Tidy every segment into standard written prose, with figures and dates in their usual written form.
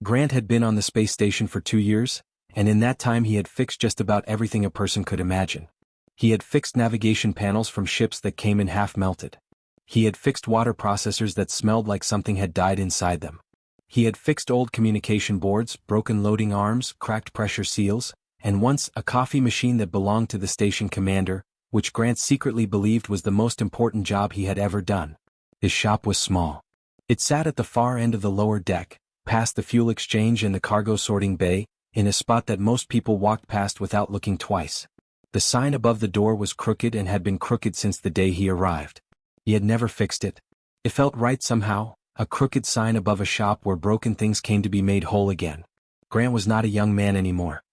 Grant had been on the space station for 2 years, and in that time he had fixed just about everything a person could imagine. He had fixed navigation panels from ships that came in half melted. He had fixed water processors that smelled like something had died inside them. He had fixed old communication boards, broken loading arms, cracked pressure seals, and once a coffee machine that belonged to the station commander, which Grant secretly believed was the most important job he had ever done. His shop was small. It sat at the far end of the lower deck, past the fuel exchange and the cargo sorting bay, in a spot that most people walked past without looking twice. The sign above the door was crooked and had been crooked since the day he arrived. He had never fixed it. It felt right somehow, a crooked sign above a shop where broken things came to be made whole again. Grant was not a young man anymore.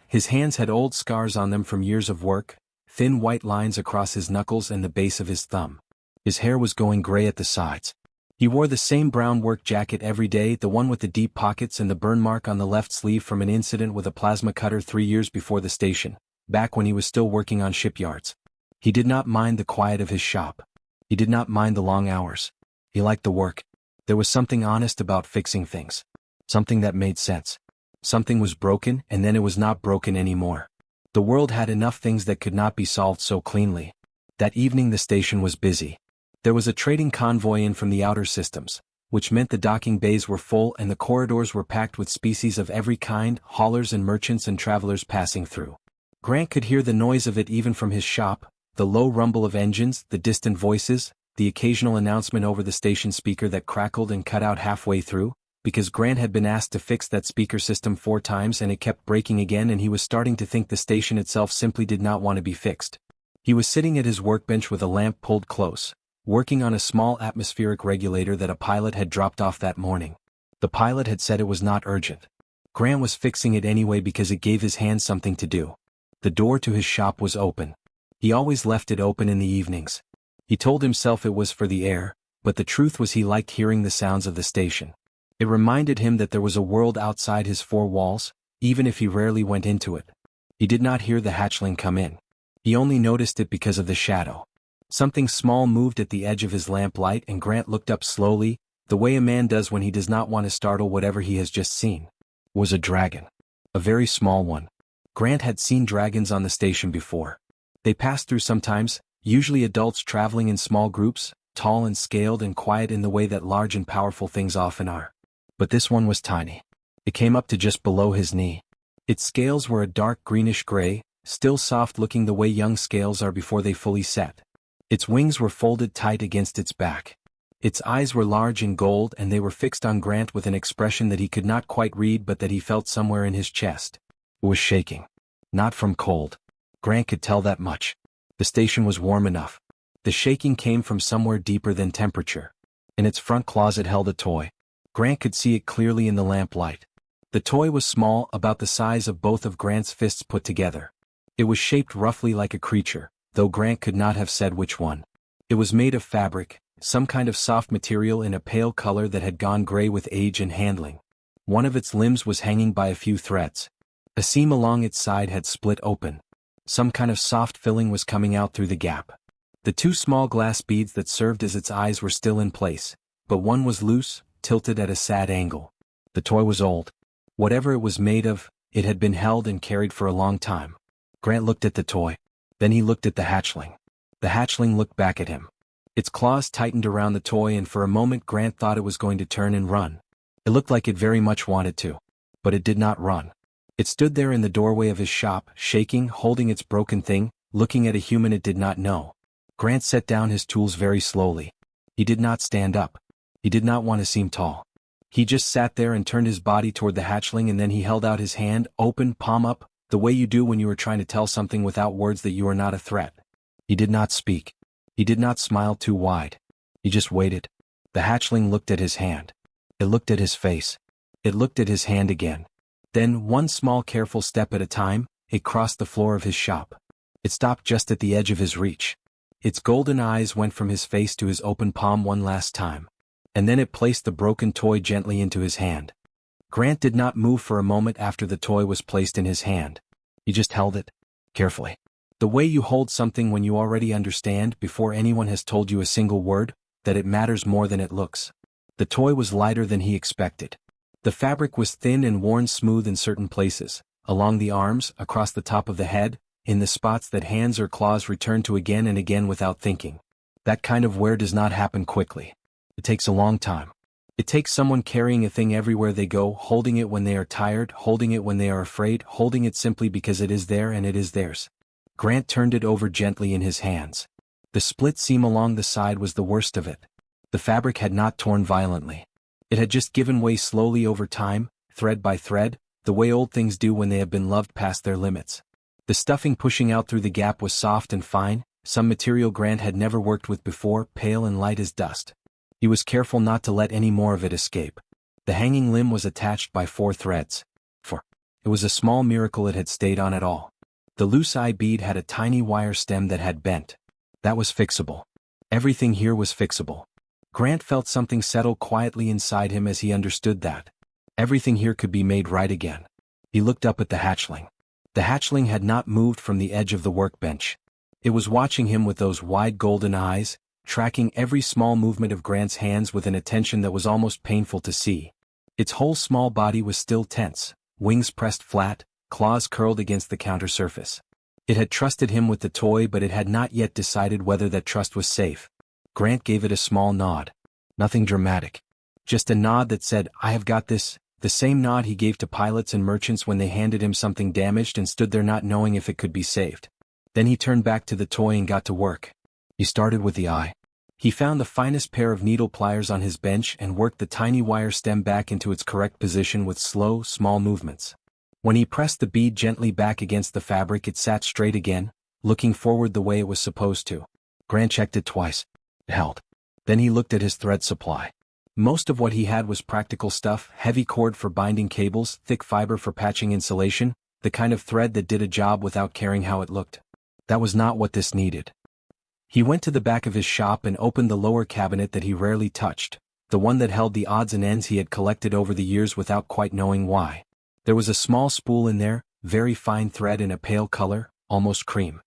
His hands had old scars on them from years of work, thin white lines across his knuckles and the base of his thumb. His hair was going gray at the sides. He wore the same brown work jacket every day, the one with the deep pockets and the burn mark on the left sleeve from an incident with a plasma cutter 3 years before the station, back when he was still working on shipyards. He did not mind the quiet of his shop. He did not mind the long hours. He liked the work. There was something honest about fixing things. Something that made sense. Something was broken and then it was not broken anymore. The world had enough things that could not be solved so cleanly. That evening the station was busy. There was a trading convoy in from the outer systems, which meant the docking bays were full and the corridors were packed with species of every kind, haulers and merchants and travelers passing through. Grant could hear the noise of it even from his shop, the low rumble of engines, the distant voices, the occasional announcement over the station speaker that crackled and cut out halfway through, because Grant had been asked to fix that speaker system 4 times and it kept breaking again and he was starting to think the station itself simply did not want to be fixed. He was sitting at his workbench with a lamp pulled close, working on a small atmospheric regulator that a pilot had dropped off that morning. The pilot had said it was not urgent. Grant was fixing it anyway because it gave his hands something to do. The door to his shop was open. He always left it open in the evenings. He told himself it was for the air, but the truth was he liked hearing the sounds of the station. It reminded him that there was a world outside his 4 walls, even if he rarely went into it. He did not hear the hatchling come in. He only noticed it because of the shadow. Something small moved at the edge of his lamplight and Grant looked up slowly, the way a man does when he does not want to startle whatever he has just seen. It was a dragon. A very small one. Grant had seen dragons on the station before. They passed through sometimes, usually adults traveling in small groups, tall and scaled and quiet in the way that large and powerful things often are. But this one was tiny. It came up to just below his knee. Its scales were a dark greenish-gray, still soft-looking the way young scales are before they fully set. Its wings were folded tight against its back. Its eyes were large and gold and they were fixed on Grant with an expression that he could not quite read but that he felt somewhere in his chest. It was shaking. Not from cold. Grant could tell that much. The station was warm enough. The shaking came from somewhere deeper than temperature. In its front closet held a toy. Grant could see it clearly in the lamplight. The toy was small, about the size of both of Grant's fists put together. It was shaped roughly like a creature, though Grant could not have said which one. It was made of fabric, some kind of soft material in a pale color that had gone gray with age and handling. One of its limbs was hanging by a few threads. A seam along its side had split open. Some kind of soft filling was coming out through the gap. The 2 small glass beads that served as its eyes were still in place, but one was loose, tilted at a sad angle. The toy was old. Whatever it was made of, it had been held and carried for a long time. Grant looked at the toy. Then he looked at the hatchling. The hatchling looked back at him. Its claws tightened around the toy and for a moment Grant thought it was going to turn and run. It looked like it very much wanted to. But it did not run. It stood there in the doorway of his shop, shaking, holding its broken thing, looking at a human it did not know. Grant set down his tools very slowly. He did not stand up. He did not want to seem tall. He just sat there and turned his body toward the hatchling and then he held out his hand, open, palm up, the way you do when you are trying to tell something without words that you are not a threat. He did not speak. He did not smile too wide. He just waited. The hatchling looked at his hand. It looked at his face. It looked at his hand again. Then, one small careful step at a time, it crossed the floor of his shop. It stopped just at the edge of his reach. Its golden eyes went from his face to his open palm one last time. And then it placed the broken toy gently into his hand. Grant did not move for a moment after the toy was placed in his hand. He just held it, carefully. The way you hold something when you already understand, before anyone has told you a single word, that it matters more than it looks. The toy was lighter than he expected. The fabric was thin and worn smooth in certain places, along the arms, across the top of the head, in the spots that hands or claws returned to again and again without thinking. That kind of wear does not happen quickly. It takes a long time. It takes someone carrying a thing everywhere they go, holding it when they are tired, holding it when they are afraid, holding it simply because it is there and it is theirs. Grant turned it over gently in his hands. The split seam along the side was the worst of it. The fabric had not torn violently. It had just given way slowly over time, thread by thread, the way old things do when they have been loved past their limits. The stuffing pushing out through the gap was soft and fine, some material Grant had never worked with before, pale and light as dust. He was careful not to let any more of it escape. The hanging limb was attached by 4 threads. It was a small miracle it had stayed on at all. The loose eye bead had a tiny wire stem that had bent. That was fixable. Everything here was fixable. Grant felt something settle quietly inside him as he understood that. Everything here could be made right again. He looked up at the hatchling. The hatchling had not moved from the edge of the workbench. It was watching him with those wide golden eyes, tracking every small movement of Grant's hands with an attention that was almost painful to see. Its whole small body was still tense, wings pressed flat, claws curled against the counter surface. It had trusted him with the toy, but it had not yet decided whether that trust was safe. Grant gave it a small nod. Nothing dramatic. Just a nod that said, "I have got this," the same nod he gave to pilots and merchants when they handed him something damaged and stood there not knowing if it could be saved. Then he turned back to the toy and got to work. He started with the eye. He found the finest pair of needle pliers on his bench and worked the tiny wire stem back into its correct position with slow, small movements. When he pressed the bead gently back against the fabric, it sat straight again, looking forward the way it was supposed to. Grant checked it twice. It held. Then he looked at his thread supply. Most of what he had was practical stuff: heavy cord for binding cables, thick fiber for patching insulation, the kind of thread that did a job without caring how it looked. That was not what this needed. He went to the back of his shop and opened the lower cabinet that he rarely touched, the one that held the odds and ends he had collected over the years without quite knowing why. There was a small spool in there, very fine thread in a pale color, almost cream.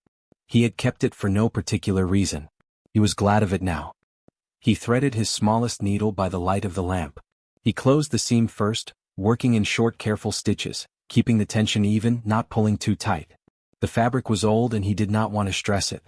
He had kept it for no particular reason. He was glad of it now. He threaded his smallest needle by the light of the lamp. He closed the seam first, working in short, careful stitches, keeping the tension even, not pulling too tight. The fabric was old and he did not want to stress it.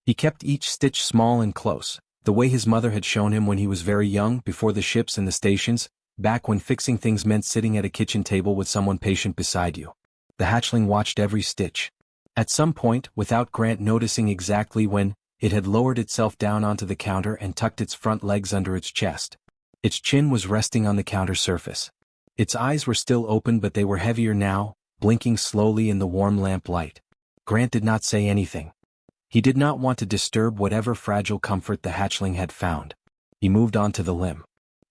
He kept each stitch small and close, the way his mother had shown him when he was very young, before the ships and the stations, back when fixing things meant sitting at a kitchen table with someone patient beside you. The hatchling watched every stitch. At some point, without Grant noticing exactly when, it had lowered itself down onto the counter and tucked its front legs under its chest. Its chin was resting on the counter surface. Its eyes were still open, but they were heavier now, blinking slowly in the warm lamp light. Grant did not say anything. He did not want to disturb whatever fragile comfort the hatchling had found. He moved on to the limb.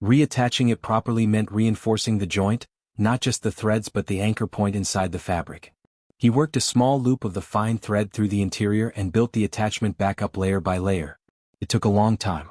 Reattaching it properly meant reinforcing the joint, not just the threads but the anchor point inside the fabric. He worked a small loop of the fine thread through the interior and built the attachment back up layer by layer. It took a long time.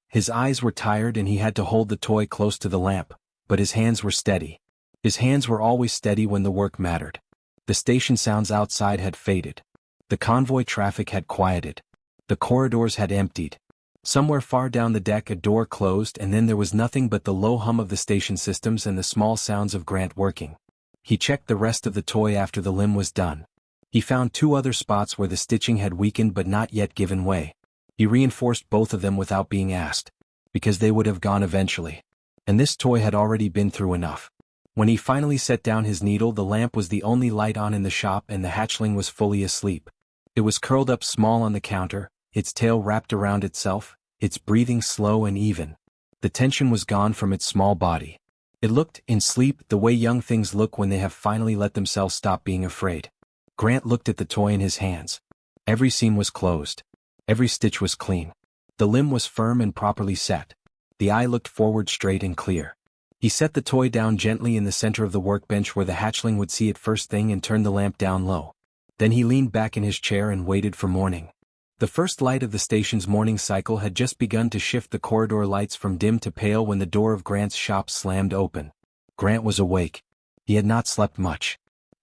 His eyes were tired and he had to hold the toy close to the lamp, but his hands were steady. His hands were always steady when the work mattered. The station sounds outside had faded. The convoy traffic had quieted. The corridors had emptied. Somewhere far down the deck a door closed, and then there was nothing but the low hum of the station systems and the small sounds of Grant working. He checked the rest of the toy after the limb was done. He found 2 other spots where the stitching had weakened but not yet given way. He reinforced both of them without being asked, because they would have gone eventually. And this toy had already been through enough. When he finally set down his needle, the lamp was the only light on in the shop and the hatchling was fully asleep. It was curled up small on the counter, its tail wrapped around itself, its breathing slow and even. The tension was gone from its small body. It looked, in sleep, the way young things look when they have finally let themselves stop being afraid. Grant looked at the toy in his hands. Every seam was closed. Every stitch was clean. The limb was firm and properly set. The eye looked forward straight and clear. He set the toy down gently in the center of the workbench where the hatchling would see it first thing and turned the lamp down low. Then he leaned back in his chair and waited for morning. The first light of the station's morning cycle had just begun to shift the corridor lights from dim to pale when the door of Grant's shop slammed open. Grant was awake. He had not slept much.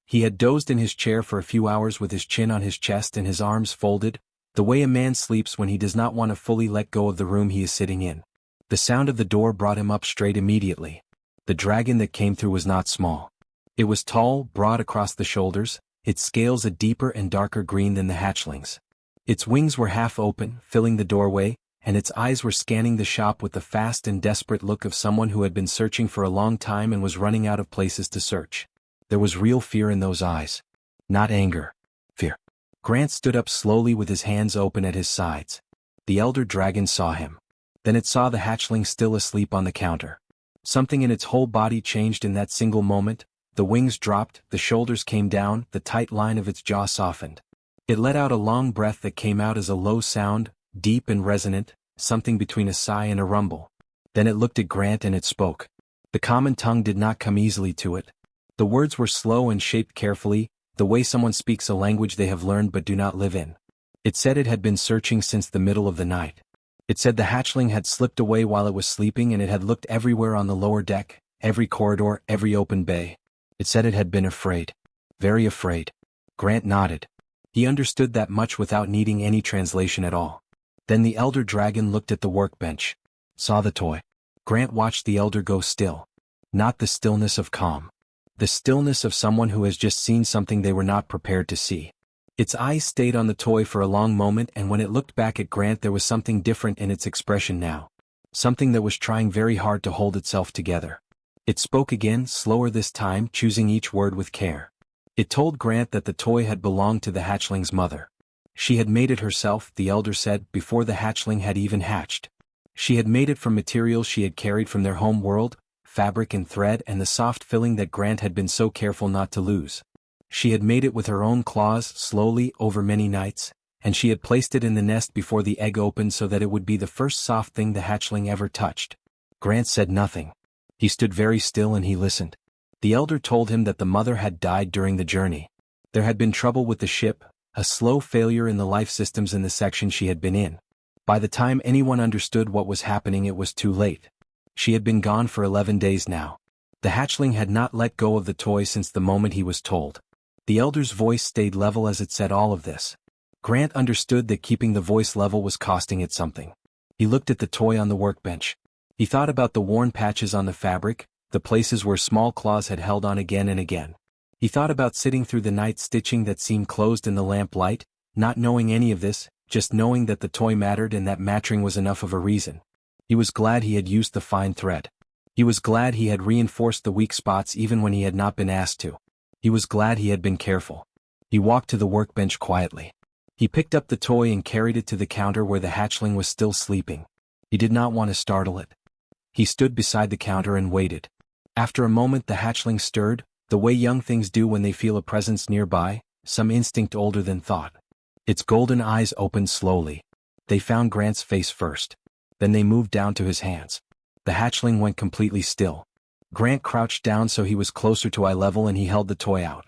He had dozed in his chair for a few hours with his chin on his chest and his arms folded, the way a man sleeps when he does not want to fully let go of the room he is sitting in. The sound of the door brought him up straight immediately. The dragon that came through was not small. It was tall, broad across the shoulders, its scales a deeper and darker green than the hatchling's. Its wings were half open, filling the doorway, and its eyes were scanning the shop with the fast and desperate look of someone who had been searching for a long time and was running out of places to search. There was real fear in those eyes. Not anger. Fear. Grant stood up slowly with his hands open at his sides. The elder dragon saw him. Then it saw the hatchling still asleep on the counter. Something in its whole body changed in that single moment. The wings dropped, the shoulders came down, the tight line of its jaw softened. It let out a long breath that came out as a low sound, deep and resonant, something between a sigh and a rumble. Then it looked at Grant and it spoke. The common tongue did not come easily to it. The words were slow and shaped carefully, the way someone speaks a language they have learned but do not live in. It said it had been searching since the middle of the night. It said the hatchling had slipped away while it was sleeping and it had looked everywhere on the lower deck, every corridor, every open bay. It said it had been afraid. Very afraid. Grant nodded. He understood that much without needing any translation at all. Then the elder dragon looked at the workbench. Saw the toy. Grant watched the elder go still. Not the stillness of calm. The stillness of someone who has just seen something they were not prepared to see. Its eyes stayed on the toy for a long moment, and when it looked back at Grant there was something different in its expression now. Something that was trying very hard to hold itself together. It spoke again, slower this time, choosing each word with care. It told Grant that the toy had belonged to the hatchling's mother. She had made it herself, the elder said, before the hatchling had even hatched. She had made it from materials she had carried from their home world, fabric and thread and the soft filling that Grant had been so careful not to lose. She had made it with her own claws, slowly, over many nights, and she had placed it in the nest before the egg opened so that it would be the first soft thing the hatchling ever touched. Grant said nothing. He stood very still and he listened. The elder told him that the mother had died during the journey. There had been trouble with the ship, a slow failure in the life systems in the section she had been in. By the time anyone understood what was happening it was too late. She had been gone for 11 days now. The hatchling had not let go of the toy since the moment he was told. The elder's voice stayed level as it said all of this. Grant understood that keeping the voice level was costing it something. He looked at the toy on the workbench. He thought about the worn patches on the fabric, the places where small claws had held on again and again. He thought about sitting through the night stitching that seemed closed in the lamp light, not knowing any of this, just knowing that the toy mattered and that matching was enough of a reason. He was glad he had used the fine thread. He was glad he had reinforced the weak spots even when he had not been asked to. He was glad he had been careful. He walked to the workbench quietly. He picked up the toy and carried it to the counter where the hatchling was still sleeping. He did not want to startle it. He stood beside the counter and waited. After a moment the hatchling stirred, the way young things do when they feel a presence nearby, some instinct older than thought. Its golden eyes opened slowly. They found Grant's face first. Then they moved down to his hands. The hatchling went completely still. Grant crouched down so he was closer to eye level and he held the toy out.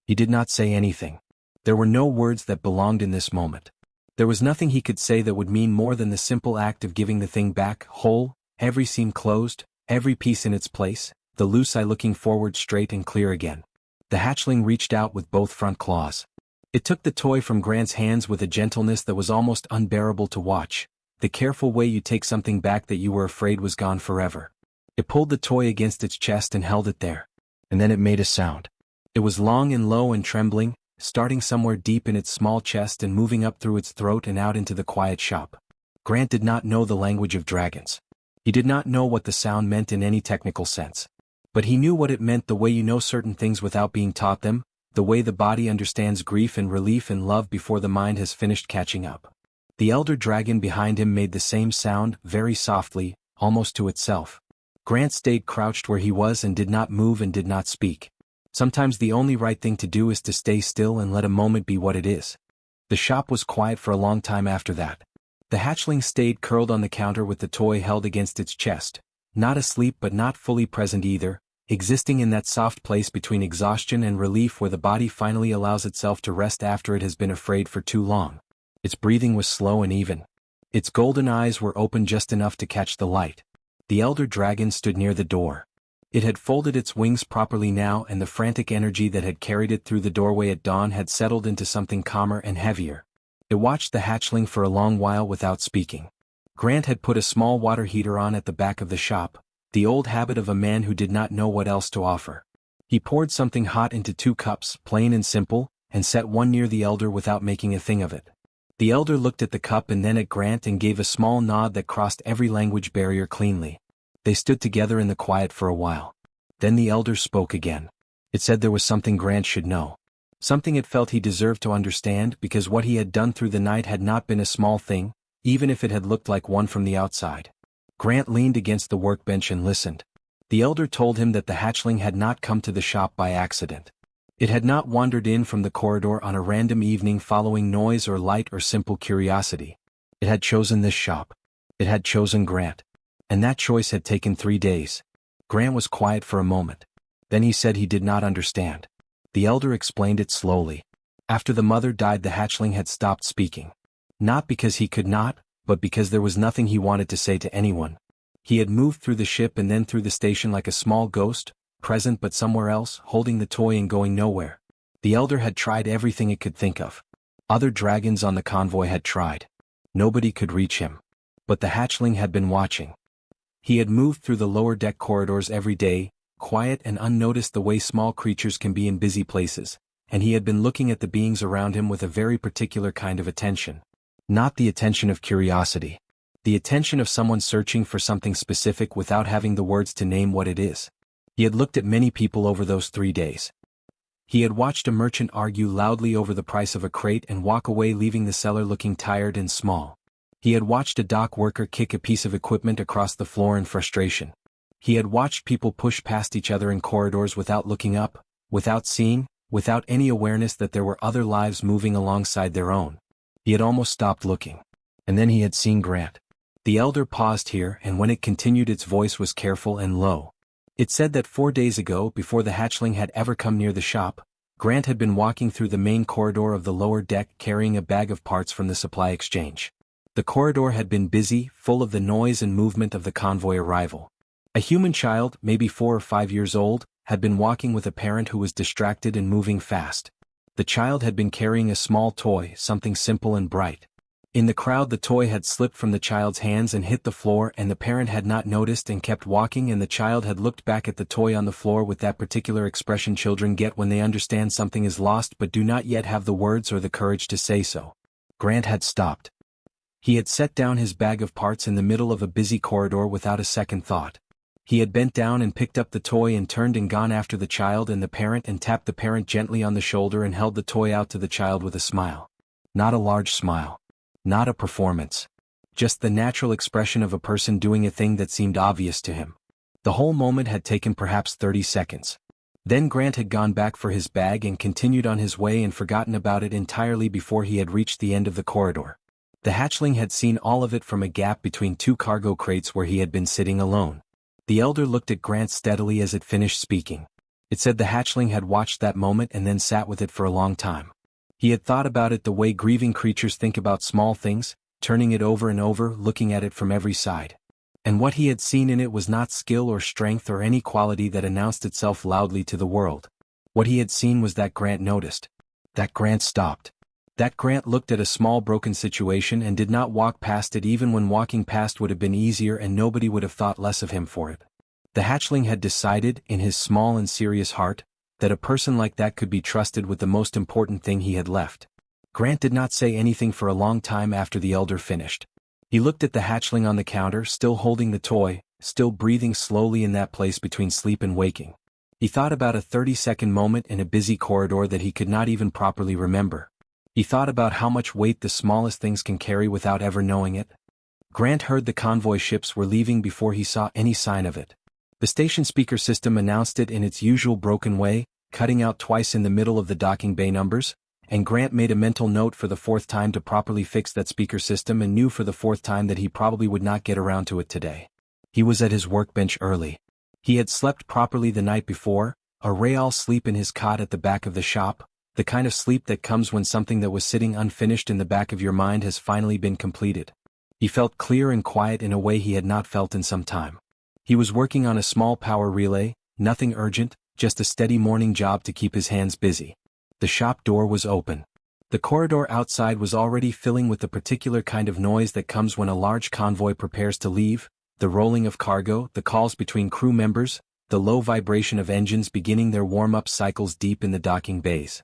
He did not say anything. There were no words that belonged in this moment. There was nothing he could say that would mean more than the simple act of giving the thing back, whole, every seam closed, every piece in its place, the loose eye looking forward straight and clear again. The hatchling reached out with both front claws. It took the toy from Grant's hands with a gentleness that was almost unbearable to watch, the careful way you take something back that you were afraid was gone forever. It pulled the toy against its chest and held it there. And then it made a sound. It was long and low and trembling, starting somewhere deep in its small chest and moving up through its throat and out into the quiet shop. Grant did not know the language of dragons. He did not know what the sound meant in any technical sense. But he knew what it meant the way you know certain things without being taught them, the way the body understands grief and relief and love before the mind has finished catching up. The elder dragon behind him made the same sound, very softly, almost to itself. Grant stayed crouched where he was and did not move and did not speak. Sometimes the only right thing to do is to stay still and let a moment be what it is. The shop was quiet for a long time after that. The hatchling stayed curled on the counter with the toy held against its chest, not asleep but not fully present either, existing in that soft place between exhaustion and relief where the body finally allows itself to rest after it has been afraid for too long. Its breathing was slow and even. Its golden eyes were open just enough to catch the light. The elder dragon stood near the door. It had folded its wings properly now and the frantic energy that had carried it through the doorway at dawn had settled into something calmer and heavier. It watched the hatchling for a long while without speaking. Grant had put a small water heater on at the back of the shop, The old habit of a man who did not know what else to offer. He poured something hot into 2 cups, plain and simple, and set one near the elder without making a thing of it. The elder looked at the cup and then at Grant and gave a small nod that crossed every language barrier cleanly. They stood together in the quiet for a while. Then the elder spoke again. It said there was something Grant should know. Something it felt he deserved to understand, because what he had done through the night had not been a small thing, even if it had looked like one from the outside. Grant leaned against the workbench and listened. The elder told him that the hatchling had not come to the shop by accident. It had not wandered in from the corridor on a random evening following noise or light or simple curiosity. It had chosen this shop. It had chosen Grant. And that choice had taken 3 days. Grant was quiet for a moment. Then he said he did not understand. The elder explained it slowly. After the mother died, the hatchling had stopped speaking. Not because he could not, but because there was nothing he wanted to say to anyone. He had moved through the ship and then through the station like a small ghost, present but somewhere else, holding the toy and going nowhere. The elder had tried everything it could think of. Other dragons on the convoy had tried. Nobody could reach him. But the hatchling had been watching. He had moved through the lower deck corridors every day, quiet and unnoticed the way small creatures can be in busy places, and he had been looking at the beings around him with a very particular kind of attention. Not the attention of curiosity. The attention of someone searching for something specific without having the words to name what it is. He had looked at many people over those 3 days. He had watched a merchant argue loudly over the price of a crate and walk away leaving the seller looking tired and small. He had watched a dock worker kick a piece of equipment across the floor in frustration. He had watched people push past each other in corridors without looking up, without seeing, without any awareness that there were other lives moving alongside their own. He had almost stopped looking. And then he had seen Grant. The elder paused here, and when it continued its voice was careful and low. It said that 4 days ago, before the hatchling had ever come near the shop, Grant had been walking through the main corridor of the lower deck carrying a bag of parts from the supply exchange. The corridor had been busy, full of the noise and movement of the convoy arrival. A human child, maybe 4 or 5 years old, had been walking with a parent who was distracted and moving fast. The child had been carrying a small toy, something simple and bright. In the crowd, the toy had slipped from the child's hands and hit the floor, and the parent had not noticed and kept walking, and the child had looked back at the toy on the floor with that particular expression children get when they understand something is lost but do not yet have the words or the courage to say so. Grant had stopped. He had set down his bag of parts in the middle of a busy corridor without a second thought. He had bent down and picked up the toy and turned and gone after the child and the parent and tapped the parent gently on the shoulder and held the toy out to the child with a smile. Not a large smile. Not a performance. Just the natural expression of a person doing a thing that seemed obvious to him. The whole moment had taken perhaps 30 seconds. Then Grant had gone back for his bag and continued on his way and forgotten about it entirely before he had reached the end of the corridor. The hatchling had seen all of it from a gap between 2 cargo crates where he had been sitting alone. The elder looked at Grant steadily as it finished speaking. It said the hatchling had watched that moment and then sat with it for a long time. He had thought about it the way grieving creatures think about small things, turning it over and over, looking at it from every side. And what he had seen in it was not skill or strength or any quality that announced itself loudly to the world. What he had seen was that Grant noticed. That Grant stopped. That Grant looked at a small broken situation and did not walk past it even when walking past would have been easier and nobody would have thought less of him for it. The hatchling had decided, in his small and serious heart, that a person like that could be trusted with the most important thing he had left. Grant did not say anything for a long time after the elder finished. He looked at the hatchling on the counter, still holding the toy, still breathing slowly in that place between sleep and waking. He thought about a 30-second moment in a busy corridor that he could not even properly remember. He thought about how much weight the smallest things can carry without ever knowing it. Grant heard the convoy ships were leaving before he saw any sign of it. The station speaker system announced it in its usual broken way, cutting out twice in the middle of the docking bay numbers, and Grant made a mental note for the 4th time to properly fix that speaker system and knew for the 4th time that he probably would not get around to it today. He was at his workbench early. He had slept properly the night before, a real sleep in his cot at the back of the shop, the kind of sleep that comes when something that was sitting unfinished in the back of your mind has finally been completed. He felt clear and quiet in a way he had not felt in some time. He was working on a small power relay, nothing urgent, just a steady morning job to keep his hands busy. The shop door was open. The corridor outside was already filling with the particular kind of noise that comes when a large convoy prepares to leave, the rolling of cargo, the calls between crew members, the low vibration of engines beginning their warm-up cycles deep in the docking bays.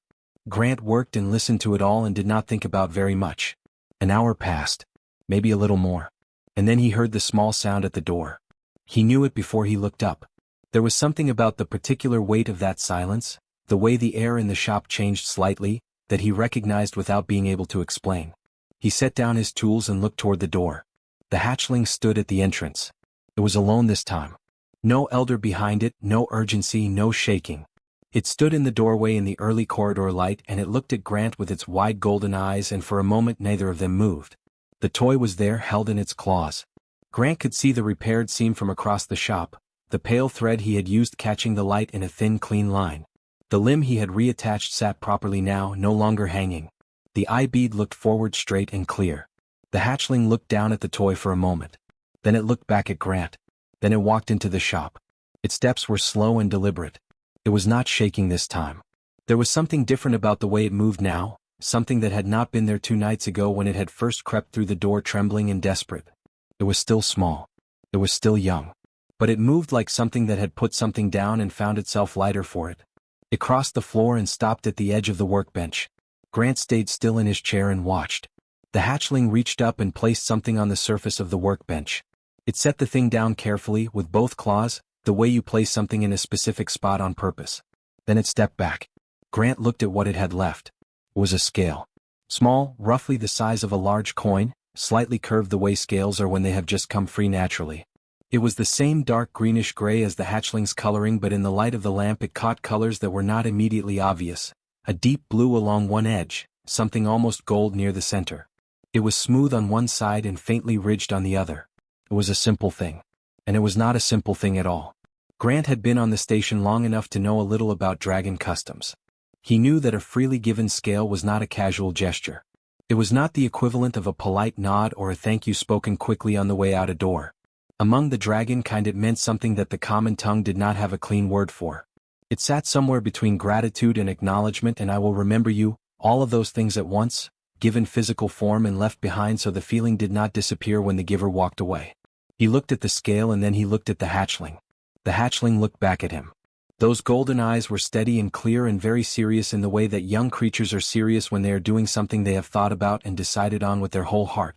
Grant worked and listened to it all and did not think about very much. An hour passed, maybe a little more, and then he heard the small sound at the door. He knew it before he looked up. There was something about the particular weight of that silence, the way the air in the shop changed slightly, that he recognized without being able to explain. He set down his tools and looked toward the door. The hatchling stood at the entrance. It was alone this time. No elder behind it, no urgency, no shaking. It stood in the doorway in the early corridor light and it looked at Grant with its wide golden eyes, and for a moment neither of them moved. The toy was there, held in its claws. Grant could see the repaired seam from across the shop, the pale thread he had used catching the light in a thin clean line. The limb he had reattached sat properly now, no longer hanging. The eye bead looked forward straight and clear. The hatchling looked down at the toy for a moment. Then it looked back at Grant. Then it walked into the shop. Its steps were slow and deliberate. It was not shaking this time. There was something different about the way it moved now, something that had not been there 2 nights ago when it had first crept through the door trembling and desperate. It was still small. It was still young. But it moved like something that had put something down and found itself lighter for it. It crossed the floor and stopped at the edge of the workbench. Grant stayed still in his chair and watched. The hatchling reached up and placed something on the surface of the workbench. It set the thing down carefully with both claws, the way you place something in a specific spot on purpose. Then it stepped back. Grant looked at what it had left. It was a scale. Small, roughly the size of a large coin, slightly curved the way scales are when they have just come free naturally. It was the same dark greenish-gray as the hatchling's coloring, but in the light of the lamp it caught colors that were not immediately obvious. A deep blue along one edge, something almost gold near the center. It was smooth on one side and faintly ridged on the other. It was a simple thing. And it was not a simple thing at all. Grant had been on the station long enough to know a little about dragon customs. He knew that a freely given scale was not a casual gesture. It was not the equivalent of a polite nod or a thank you spoken quickly on the way out a door. Among the dragon kind it meant something that the common tongue did not have a clean word for. It sat somewhere between gratitude and acknowledgement and I will remember you, all of those things at once, given physical form and left behind so the feeling did not disappear when the giver walked away. He looked at the scale and then he looked at the hatchling. The hatchling looked back at him. Those golden eyes were steady and clear and very serious in the way that young creatures are serious when they are doing something they have thought about and decided on with their whole heart.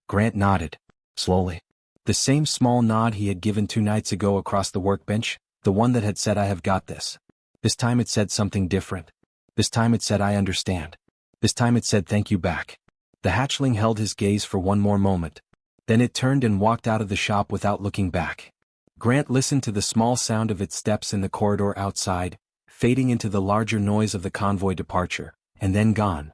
Grant nodded. Slowly. The same small nod he had given 2 nights ago across the workbench, the one that had said I have got this. This time it said something different. This time it said I understand. This time it said thank you back. The hatchling held his gaze for one more moment. Then it turned and walked out of the shop without looking back. Grant listened to the small sound of its steps in the corridor outside, fading into the larger noise of the convoy departure, and then gone.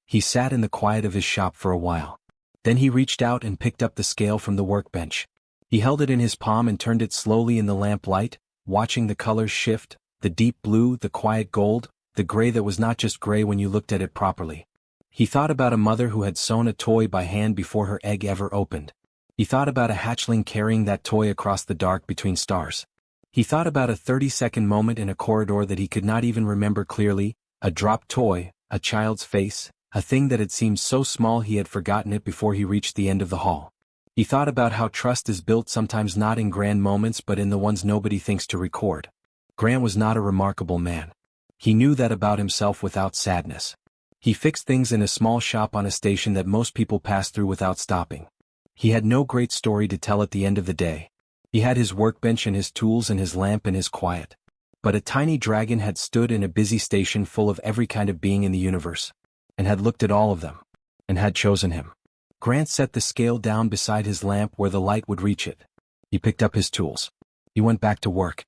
He sat in the quiet of his shop for a while. Then he reached out and picked up the scale from the workbench. He held it in his palm and turned it slowly in the lamplight, watching the colors shift, the deep blue, the quiet gold, the gray that was not just gray when you looked at it properly. He thought about a mother who had sewn a toy by hand before her egg ever opened. He thought about a hatchling carrying that toy across the dark between stars. He thought about a 30-second moment in a corridor that he could not even remember clearly, a dropped toy, a child's face, a thing that had seemed so small he had forgotten it before he reached the end of the hall. He thought about how trust is built sometimes not in grand moments but in the ones nobody thinks to record. Grant was not a remarkable man. He knew that about himself without sadness. He fixed things in a small shop on a station that most people passed through without stopping. He had no great story to tell at the end of the day. He had his workbench and his tools and his lamp and his quiet. But a tiny dragon had stood in a busy station full of every kind of being in the universe, and had looked at all of them, and had chosen him. Grant set the scale down beside his lamp where the light would reach it. He picked up his tools. He went back to work.